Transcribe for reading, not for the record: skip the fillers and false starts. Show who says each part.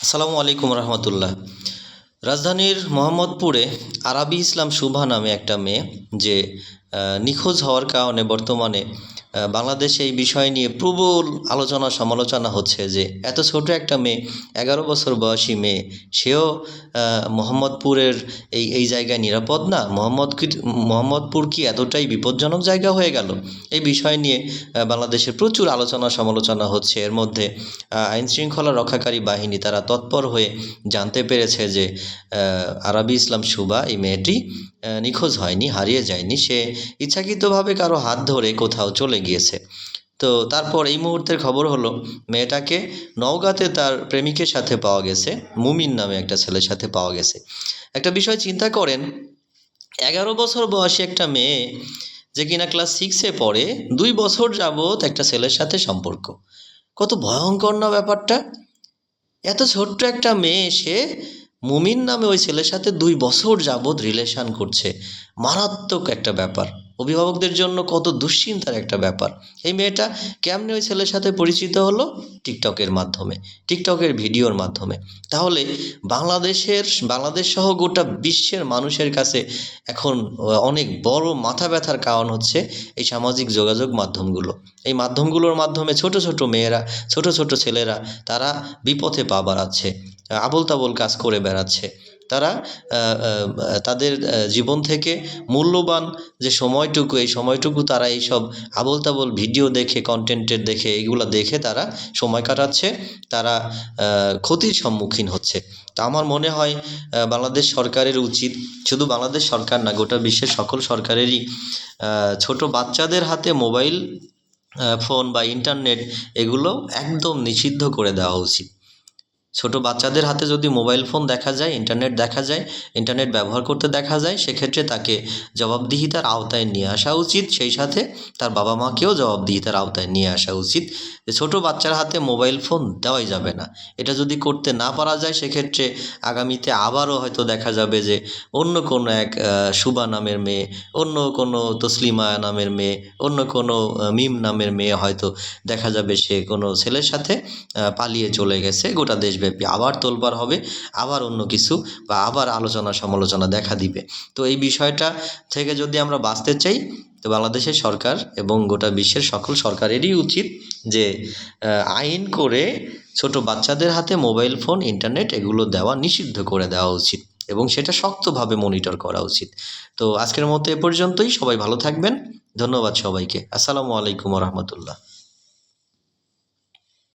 Speaker 1: আসসালামু আলাইকুম রহমতুল্লাহ। রাজধানীর মোহাম্মদপুরে আরাবী ইসলাম শুভা নামে একটা মেয়ে যে নিখোঁজ হওয়ার কারণে বর্তমানে বাংলাদেশে এই বিষয় নিয়ে প্রবল আলোচনা সমালোচনা হচ্ছে যে এত ছোট একটা মেয়ে, 11 বছর বয়সী মেয়ে, সেও মোহাম্মদপুরের এই জায়গায় নিরাপদ না? মোহাম্মদপুর কি এতটাই বিপজ্জনক জায়গা হয়ে গেল? এই বিষয় নিয়ে বাংলাদেশে প্রচুর আলোচনা সমালোচনা হচ্ছে। এর মধ্যে আইনশৃঙ্খলা রক্ষাকারী বাহিনী তারা তৎপর হয়ে জানতে পেরেছে যে আরাবী ইসলাম শুভা এই মেয়েটি নিখোঁজ হয়নি, হারিয়ে যায়নি, সে ইচ্ছাকৃতভাবে কারো হাত ধরে কোথাও চলে গিয়েছে। তো তারপর এই মুহূর্তের খবর হলো মেয়েটাকে নওগাঁতে তার প্রেমিকের সাথে পাওয়া গেছে, মুমিন নামে একটা ছেলের সাথে পাওয়া গেছে। একটা বিষয় চিন্তা করেন, 11 বছর বয়সী একটা মেয়ে যে কিনা ক্লাস 6-এ পড়ে, 2 বছর যাবৎ একটা ছেলের সাথে সম্পর্ক। কত ভয়ঙ্কর না ব্যাপারটা! এত ছোট্ট একটা মেয়ে, সে মুমিন নামে ওই ছেলের সাথে 2 বছর যাবৎ রিলেশন করছে। মারাত্মক একটা ব্যাপার, অভিভাবকদের জন্য কত দুশ্চিন্তার একটা ব্যাপার। এই মেয়েটা কেমনে ওই ছেলের সাথে পরিচিত হলো? টিকটকের মাধ্যমে, টিকটকের ভিডিওর মাধ্যমে। তাহলে বাংলাদেশ সহ গোটা বিশ্বের মানুষের কাছে এখন অনেক বড় মাথা ব্যথার কারণ হচ্ছে এই সামাজিক যোগাযোগ মাধ্যমগুলো। এই মাধ্যমগুলোর মাধ্যমে ছোট ছোট মেয়েরা, ছোট ছোট ছেলেরা তারা বিপথে পা বাড়াচ্ছে, আবোল তাবোল কাজ করে বেড়াচ্ছে। তারা তাদের জীবন থেকে মূল্যবান যে সময়টুকু, এই সময়টুকু তারা এইসব আবোল তাবোল ভিডিও দেখে, কন্টেন্টের দেখে, এইগুলো দেখে তারা সময় কাটাচ্ছে। তারা ক্ষতির সম্মুখীন হচ্ছে। তা আমার মনে হয় বাংলাদেশ সরকারের উচিত, শুধু বাংলাদেশ সরকার না, গোটা বিশ্বের সকল সরকারেরই ছোট বাচ্চাদের হাতে মোবাইল ফোন বা ইন্টারনেট এগুলো একদম নিষিদ্ধ করে দেওয়া উচিত। ছোট বাচ্চাদের হাতে যদি মোবাইল ফোন দেখা যায়, ইন্টারনেট দেখা যায়, ইন্টারনেট ব্যবহার করতে দেখা যায়, সেক্ষেত্রে তাকে জবাবদিহিতার আওতায় নিয়ে আসা উচিত। সেই সাথে তার বাবা মাকেও জবাবদিহিতার আওতায় নিয়ে আসা উচিত যে ছোট বাচ্চার হাতে মোবাইল ফোন দেওয়াই যাবে না। এটা যদি করতে না পারা যায়, সেক্ষেত্রে আগামীতে আবারও হয়তো দেখা যাবে যে অন্য কোনো এক শুভা নামের মেয়ে, অন্য কোনো তসলিমা নামের মেয়ে, অন্য কোনো মিম নামের মেয়ে হয়তো দেখা যাবে সে কোনো ছেলের সাথে পালিয়ে চলে গেছে। গোটা দেশব্যাপী আবার তোলপাড় হবে, আবার অন্য কিছু বা আবার আলোচনা সমালোচনা দেখা দিবে। তো এই বিষয়টা থেকে যদি আমরা বাঁচতে চাই, তো বাংলাদেশের সরকার এবং গোটা বিশ্বের সকল সরকারেরই উচিত যে আইন করে ছোট বাচ্চাদের হাতে মোবাইল ফোন, ইন্টারনেট এগুলো দেওয়া নিষিদ্ধ করে দেওয়া উচিত এবং সেটা শক্তভাবে মনিটর করা উচিত। তো আজকের মতো এ পর্যন্তই। সবাই ভালো থাকবেন। ধন্যবাদ সবাইকে। আসসালামু আলাইকুম রহমতুল্লাহ।